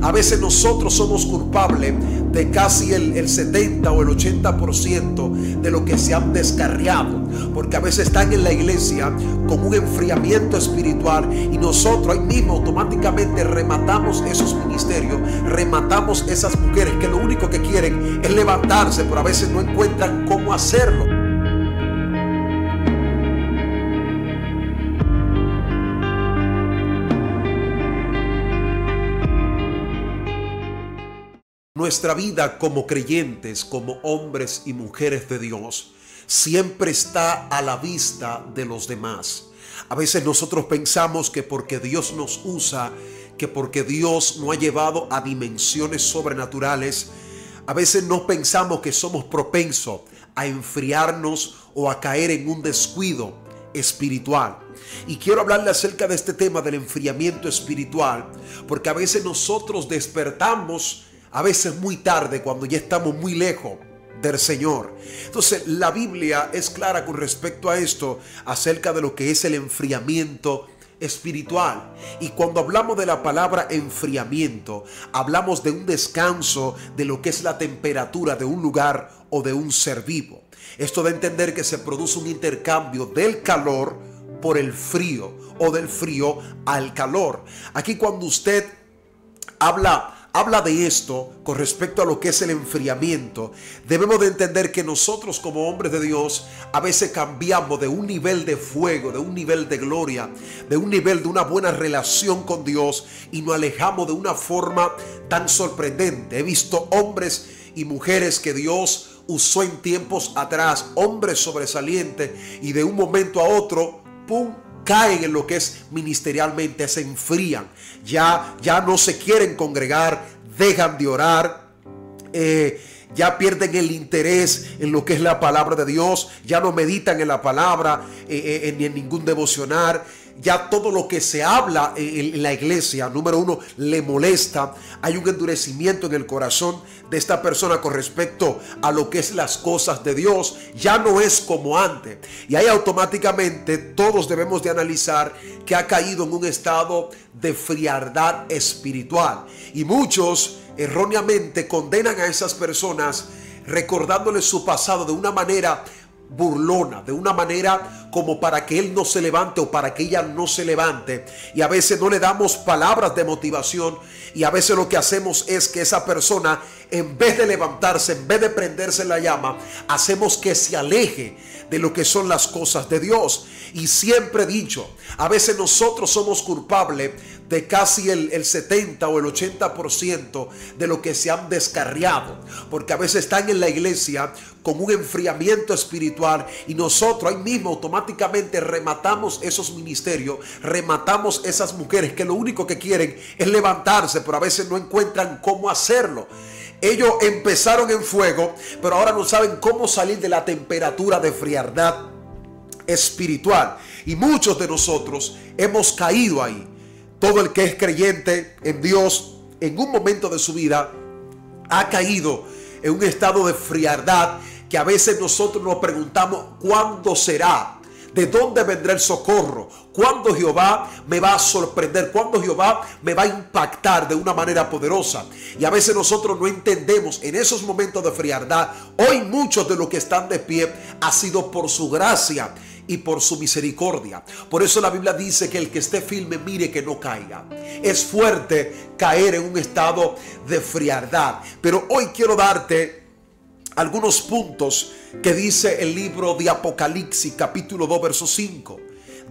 A veces nosotros somos culpables de casi el 70 o el 80% de lo que se han descarriado, porque a veces están en la iglesia con un enfriamiento espiritual y nosotros ahí mismo automáticamente rematamos esos ministerios, rematamos esas mujeres que lo único que quieren es levantarse, pero a veces no encuentran cómo hacerlo. Nuestra vida como creyentes, como hombres y mujeres de Dios, siempre está a la vista de los demás. A veces nosotros pensamos que porque Dios nos usa, que porque Dios nos ha llevado a dimensiones sobrenaturales, a veces no pensamos que somos propensos a enfriarnos o a caer en un descuido espiritual. Y quiero hablarle acerca de este tema del enfriamiento espiritual, porque a veces nosotros despertamos a veces muy tarde, cuando ya estamos muy lejos del Señor. Entonces la Biblia es clara con respecto a esto, acerca de lo que es el enfriamiento espiritual. Y cuando hablamos de la palabra enfriamiento, hablamos de un descanso de lo que es la temperatura de un lugar o de un ser vivo. Esto da a entender que se produce un intercambio del calor por el frío o del frío al calor. Aquí cuando usted habla de esto con respecto a lo que es el enfriamiento, debemos de entender que nosotros como hombres de Dios a veces cambiamos de un nivel de fuego, de un nivel de gloria, de un nivel de una buena relación con Dios y nos alejamos de una forma tan sorprendente. He visto hombres y mujeres que Dios usó en tiempos atrás, hombres sobresalientes, y de un momento a otro, ¡pum!, caen en lo que es ministerialmente, se enfrían, ya no se quieren congregar, dejan de orar, ya pierden el interés en lo que es la palabra de Dios, ya no meditan en la palabra ni en ningún devocional. Ya todo lo que se habla en la iglesia, número uno, le molesta. Hay un endurecimiento en el corazón de esta persona con respecto a lo que es las cosas de Dios. Ya no es como antes. Y ahí automáticamente todos debemos de analizar que ha caído en un estado de frialdad espiritual. Y muchos erróneamente condenan a esas personas recordándoles su pasado de una manera burlona, de una manera como para que él no se levante o para que ella no se levante, y a veces no le damos palabras de motivación, y a veces lo que hacemos es que esa persona, en vez de levantarse, en vez de prenderse la llama, hacemos que se aleje de lo que son las cosas de Dios. Y siempre he dicho, a veces nosotros somos culpables de casi el 70 o el 80% de lo que se han descarriado, porque a veces están en la iglesia con un enfriamiento espiritual y nosotros ahí mismo automáticamente rematamos esos ministerios, rematamos esas mujeres que lo único que quieren es levantarse, pero a veces no encuentran cómo hacerlo. Ellos empezaron en fuego, pero ahora no saben cómo salir de la temperatura de frialdad espiritual. Y muchos de nosotros hemos caído ahí. Todo el que es creyente en Dios en un momento de su vida ha caído en un estado de frialdad que a veces nosotros nos preguntamos ¿cuándo será? ¿De dónde vendrá el socorro? ¿Cuándo Jehová me va a sorprender? ¿Cuándo Jehová me va a impactar de una manera poderosa? Y a veces nosotros no entendemos en esos momentos de frialdad. Hoy muchos de los que están de pie ha sido por su gracia y por su misericordia. Por eso la Biblia dice que el que esté firme mire que no caiga. Es fuerte caer en un estado de frialdad. Pero hoy quiero darte algunos puntos que dice el libro de Apocalipsis capítulo 2 verso 5.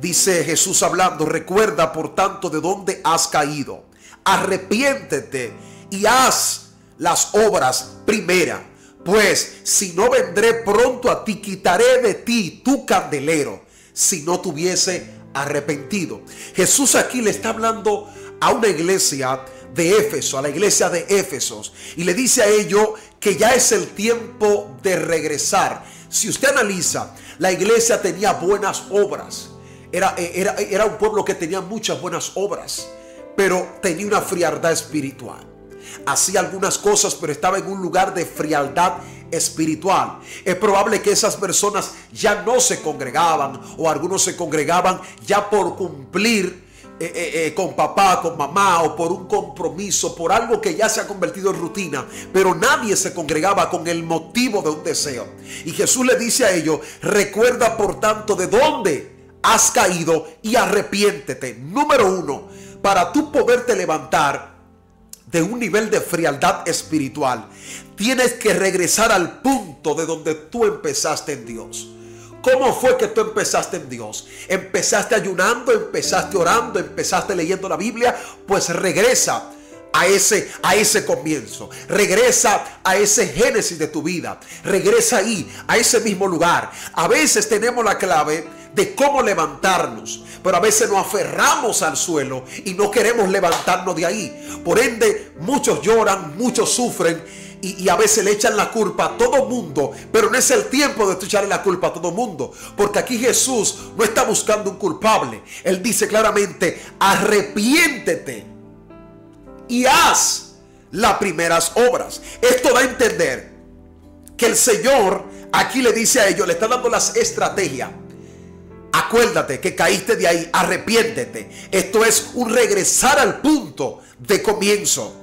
Dice Jesús hablando: recuerda por tanto de dónde has caído, arrepiéntete y haz las obras primeras, pues si no vendré pronto a ti, quitaré de ti tu candelero, si no tuviese arrepentido. Jesús aquí le está hablando a una iglesia de Éfeso, a la iglesia de Éfesos, y le dice a ellos que ya es el tiempo de regresar. Si usted analiza, la iglesia tenía buenas obras, era un pueblo que tenía muchas buenas obras, pero tenía una frialdad espiritual. Hacía algunas cosas, pero estaba en un lugar de frialdad espiritual. Es probable que esas personas ya no se congregaban, o algunos se congregaban ya por cumplir con papá, con mamá, o por un compromiso, por algo que ya se ha convertido en rutina, pero nadie se congregaba con el motivo de un deseo. Y Jesús le dice a ellos: recuerda por tanto de dónde has caído y arrepiéntete. Número uno, para tú poderte levantar de un nivel de frialdad espiritual, tienes que regresar al punto de donde tú empezaste en Dios. ¿Cómo fue que tú empezaste en Dios? ¿Empezaste ayunando? ¿Empezaste orando? ¿Empezaste leyendo la Biblia? Pues regresa a ese comienzo. Regresa a ese génesis de tu vida. Regresa ahí, a ese mismo lugar. A veces tenemos la clave de cómo levantarnos, pero a veces nos aferramos al suelo y no queremos levantarnos de ahí. Por ende, muchos lloran, muchos sufren, y a veces le echan la culpa a todo mundo, pero no es el tiempo de echarle la culpa a todo mundo, porque aquí Jesús no está buscando un culpable. Él dice claramente: arrepiéntete y haz las primeras obras. Esto da a entender que el Señor aquí le dice a ellos, le está dando las estrategias. Acuérdate que caíste de ahí, arrepiéntete. Esto es un regresar al punto de comienzo.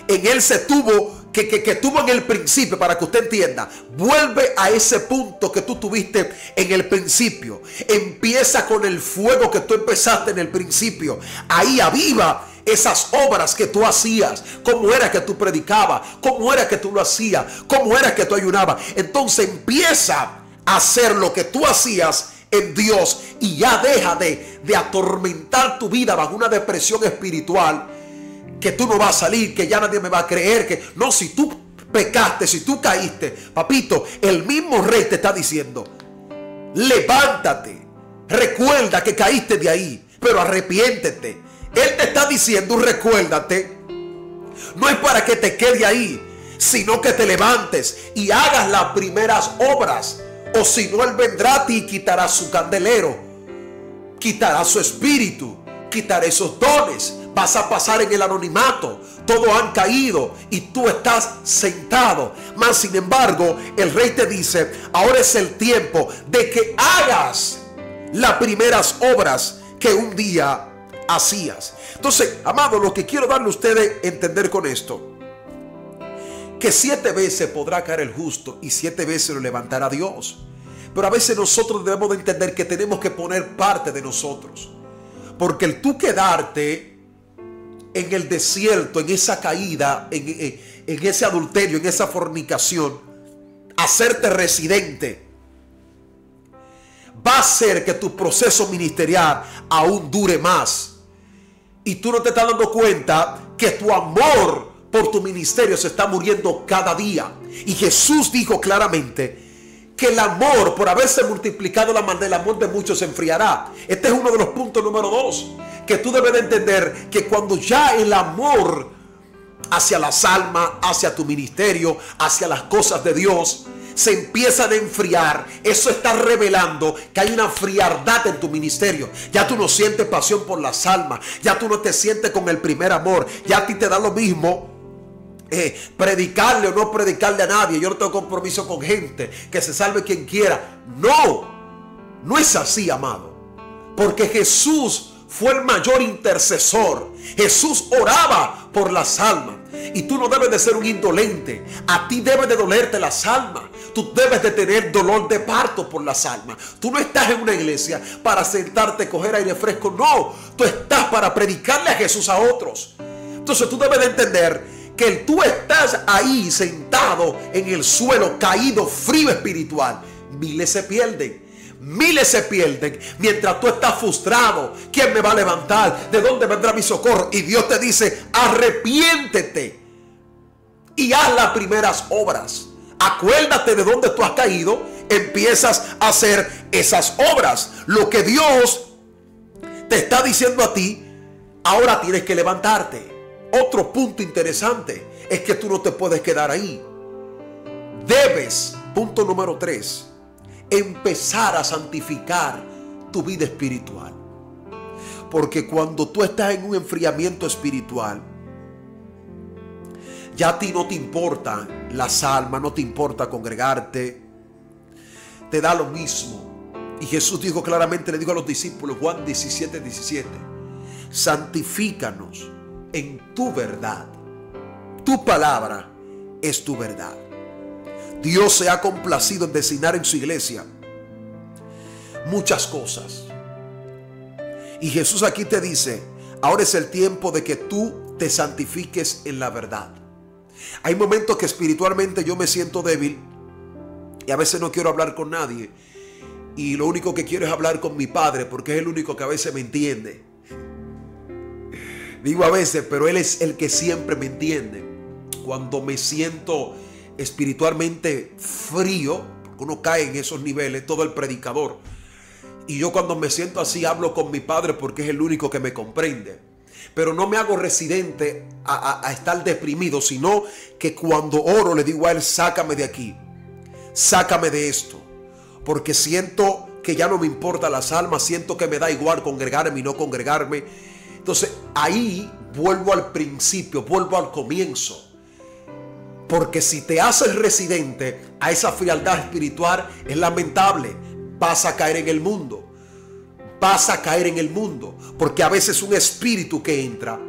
En Él se tuvo que tuvo en el principio, para que usted entienda. Vuelve a ese punto que tú tuviste en el principio. Empieza con el fuego que tú empezaste en el principio. Ahí aviva esas obras que tú hacías. Cómo era que tú predicabas, cómo era que tú lo hacías, cómo era que tú ayunabas. Entonces empieza a hacer lo que tú hacías en Dios, y ya deja de atormentar tu vida bajo una depresión espiritual, que tú no vas a salir, que ya nadie me va a creer, que no, si tú pecaste, si tú caíste, papito, el mismo rey te está diciendo: levántate, recuerda que caíste de ahí, pero arrepiéntete. Él te está diciendo: recuérdate. No es para que te quede ahí, sino que te levantes y hagas las primeras obras. O si no, Él vendrá a ti y quitará su candelero, quitará su espíritu, quitará esos dones. Vas a pasar en el anonimato. Todos han caído y tú estás sentado. Mas sin embargo, el rey te dice: ahora es el tiempo de que hagas las primeras obras que un día hacías. Entonces, amado, lo que quiero darle a ustedes entender con esto, que 7 veces podrá caer el justo y 7 veces lo levantará Dios. Pero a veces nosotros debemos de entender que tenemos que poner parte de nosotros. Porque el tú quedarte en el desierto, en esa caída, en ese adulterio, en esa fornicación, hacerte residente, va a hacer que tu proceso ministerial aún dure más. Y tú no te estás dando cuenta que tu amor por tu ministerio se está muriendo cada día. Y Jesús dijo claramente que el amor, por haberse multiplicado la maldad, el amor de muchos se enfriará. Este es uno de los puntos número 2, que tú debes de entender, que cuando ya el amor hacia las almas, hacia tu ministerio, hacia las cosas de Dios, se empiezan a enfriar, eso está revelando que hay una frialdad en tu ministerio. Ya tú no sientes pasión por las almas, ya tú no te sientes con el primer amor, ya a ti te da lo mismo predicarle o no predicarle a nadie. Yo no tengo compromiso con gente, que se salve quien quiera. No es así, amado, porque Jesús fue el mayor intercesor. Jesús oraba por las almas. Y tú no debes de ser un indolente. A ti debe de dolerte las almas. Tú debes de tener dolor de parto por las almas. Tú no estás en una iglesia para sentarte, coger aire fresco. No, tú estás para predicarle a Jesús a otros. Entonces tú debes de entender que tú estás ahí sentado en el suelo, caído, frío espiritual. Miles se pierden. Miles se pierden mientras tú estás frustrado. ¿Quién me va a levantar? ¿De dónde vendrá mi socorro? Y Dios te dice: arrepiéntete y haz las primeras obras. Acuérdate de dónde tú has caído. Empiezas a hacer esas obras. Lo que Dios te está diciendo a ti, ahora tienes que levantarte. Otro punto interesante es que tú no te puedes quedar ahí. Debes, punto número 3, empezar a santificar tu vida espiritual. Porque cuando tú estás en un enfriamiento espiritual, ya a ti no te importa las almas, no te importa congregarte, te da lo mismo. Y Jesús dijo claramente, le dijo a los discípulos, Juan 17:17, santifícanos en tu verdad. Tu palabra es tu verdad. Dios se ha complacido en designar en su iglesia muchas cosas. Y Jesús aquí te dice, ahora es el tiempo de que tú te santifiques en la verdad. Hay momentos que espiritualmente yo me siento débil y a veces no quiero hablar con nadie. Y lo único que quiero es hablar con mi Padre, porque es el único que a veces me entiende. Digo a veces, pero Él es el que siempre me entiende. Cuando me siento espiritualmente frío, porque uno cae en esos niveles, todo el predicador. Y yo cuando me siento así hablo con mi Padre porque es el único que me comprende. Pero no me hago residente a estar deprimido, sino que cuando oro le digo a Él, sácame de aquí, sácame de esto. Porque siento que ya no me importa las almas, siento que me da igual congregarme y no congregarme. Entonces ahí vuelvo al principio, vuelvo al comienzo. Porque si te haces residente a esa frialdad espiritual, es lamentable. Vas a caer en el mundo. Vas a caer en el mundo. Porque a veces un espíritu que entra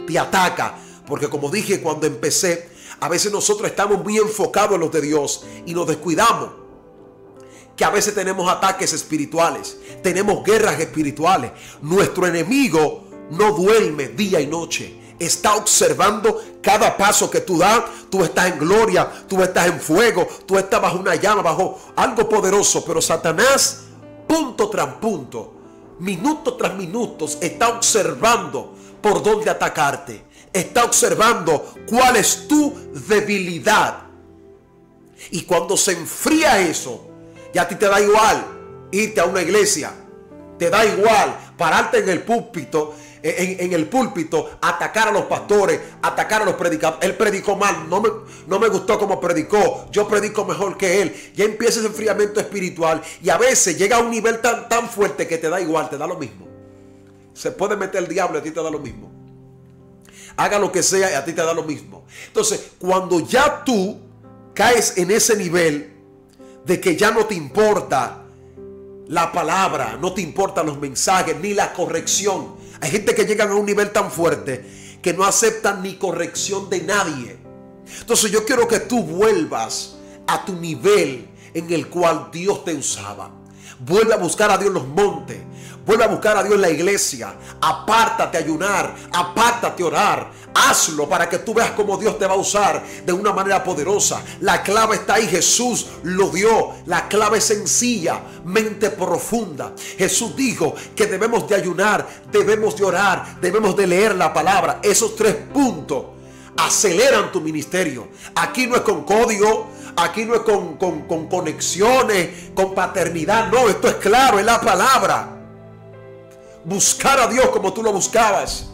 te ataca. Porque como dije cuando empecé, a veces nosotros estamos muy enfocados en los de Dios y nos descuidamos. Que a veces tenemos ataques espirituales, tenemos guerras espirituales. Nuestro enemigo no duerme día y noche. Está observando cada paso que tú das. Tú estás en gloria, tú estás en fuego, tú estás bajo una llama, bajo algo poderoso. Pero Satanás, punto tras punto, minuto tras minuto, está observando por dónde atacarte. Está observando cuál es tu debilidad. Y cuando se enfría eso, ya a ti te da igual irte a una iglesia. Te da igual pararte en el púlpito, atacar a los pastores, atacar a los predicadores. Él predicó mal, no me gustó como predicó, yo predico mejor que él. Ya empieza ese enfriamiento espiritual y a veces llega a un nivel tan fuerte que te da igual, te da lo mismo. Se puede meter el diablo y a ti te da lo mismo. Haga lo que sea y a ti te da lo mismo. Entonces, cuando ya tú caes en ese nivel de que ya no te importa la palabra, no te importan los mensajes ni la corrección. Hay gente que llegan a un nivel tan fuerte que no aceptan ni corrección de nadie. Entonces yo quiero que tú vuelvas a tu nivel en el cual Dios te usaba. Vuelve a buscar a Dios en los montes. Vuelve a buscar a Dios en la iglesia. Apártate a ayunar. Apártate a orar. Hazlo para que tú veas cómo Dios te va a usar de una manera poderosa. La clave está ahí. Jesús lo dio. La clave es sencilla, mente profunda. Jesús dijo que debemos de ayunar, debemos de orar, debemos de leer la palabra. Esos 3 puntos aceleran tu ministerio. Aquí no es con código. Aquí no es con conexiones, con paternidad. No, esto es claro, es la palabra. Buscar a Dios como tú lo buscabas.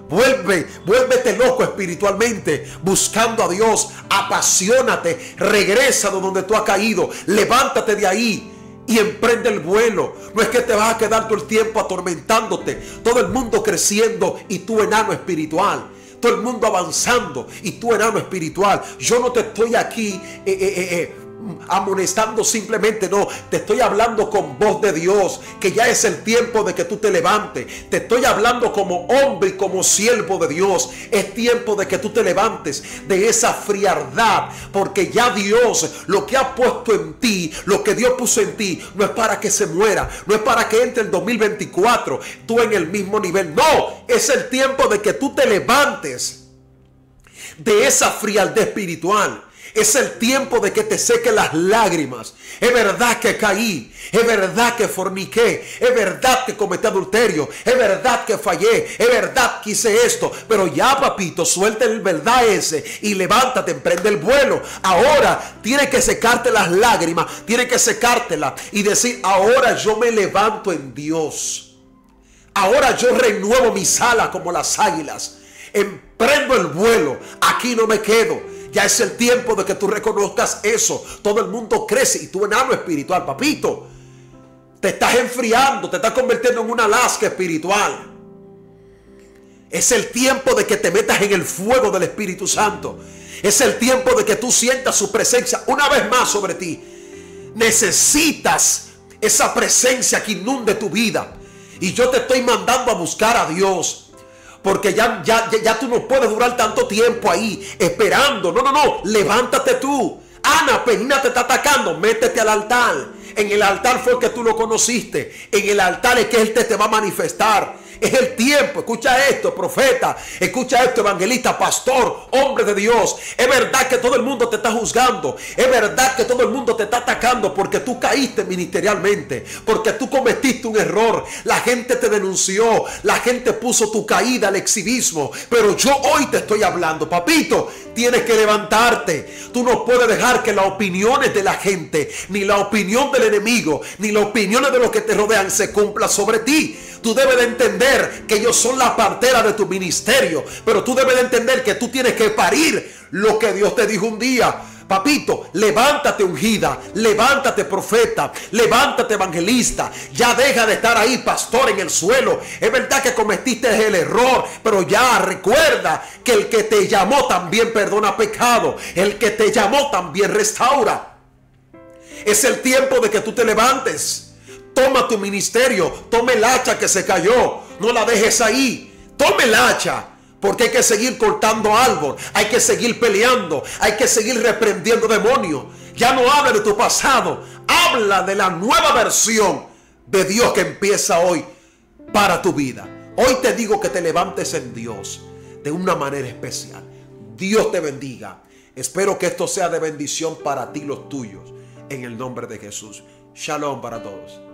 Vuélvete loco espiritualmente buscando a Dios. Apasionate, regresa de donde tú has caído. Levántate de ahí y emprende el vuelo. No es que te vas a quedar todo el tiempo atormentándote. Todo el mundo creciendo y tú enano espiritual. Todo el mundo avanzando y tú enano espiritual. Yo no te estoy aquí amonestando simplemente, no. Te estoy hablando con voz de Dios, que ya es el tiempo de que tú te levantes. Te estoy hablando como hombre y como siervo de Dios. Es tiempo de que tú te levantes de esa frialdad, porque ya Dios, lo que ha puesto en ti, lo que Dios puso en ti, no es para que se muera, no es para que entre el 2024 tú en el mismo nivel. No, es el tiempo de que tú te levantes de esa frialdad espiritual. Es el tiempo de que te sequen las lágrimas. Es verdad que caí. Es verdad que forniqué. Es verdad que cometí adulterio. Es verdad que fallé. Es verdad que hice esto. Pero ya, papito, suelta el verdad ese y levántate, emprende el vuelo. Ahora tienes que secarte las lágrimas. Tienes que secártelas y decir, ahora yo me levanto en Dios. Ahora yo renuevo mis alas como las águilas. Emprendo el vuelo. Aquí no me quedo. Ya es el tiempo de que tú reconozcas eso. Todo el mundo crece y tú enano espiritual, papito. Te estás enfriando, te estás convirtiendo en una Alaska espiritual. Es el tiempo de que te metas en el fuego del Espíritu Santo. Es el tiempo de que tú sientas su presencia una vez más sobre ti. Necesitas esa presencia que inunde tu vida. Y yo te estoy mandando a buscar a Dios. Porque ya tú no puedes durar tanto tiempo ahí esperando. No. Levántate tú. Ana, Penina te está atacando. Métete al altar. En el altar fue que tú lo conociste. En el altar es que Él te va a manifestar. Es el tiempo. Escucha esto, profeta. Escucha esto, evangelista, pastor, hombre de Dios. Es verdad que todo el mundo te está juzgando. Es verdad que todo el mundo te está atacando porque tú caíste ministerialmente, porque tú cometiste un error. La gente te denunció. La gente puso tu caída al exhibismo. Pero yo hoy te estoy hablando, papito. Tienes que levantarte. Tú no puedes dejar que las opiniones de la gente, ni la opinión del enemigo, ni las opiniones de los que te rodean se cumpla sobre ti. Tú debes de entender que ellos son la partera de tu ministerio. Pero tú debes de entender que tú tienes que parir lo que Dios te dijo un día. Papito, levántate ungida, levántate profeta, levántate evangelista. Ya deja de estar ahí pastor en el suelo. Es verdad que cometiste el error, pero ya recuerda que el que te llamó también perdona pecado. El que te llamó también restaura. Es el tiempo de que tú te levantes. Toma tu ministerio, toma el hacha que se cayó, no la dejes ahí. Toma el hacha, porque hay que seguir cortando árbol, hay que seguir peleando, hay que seguir reprendiendo demonios. Ya no habla de tu pasado, habla de la nueva versión de Dios que empieza hoy para tu vida. Hoy te digo que te levantes en Dios de una manera especial. Dios te bendiga. Espero que esto sea de bendición para ti y los tuyos. En el nombre de Jesús. Shalom para todos.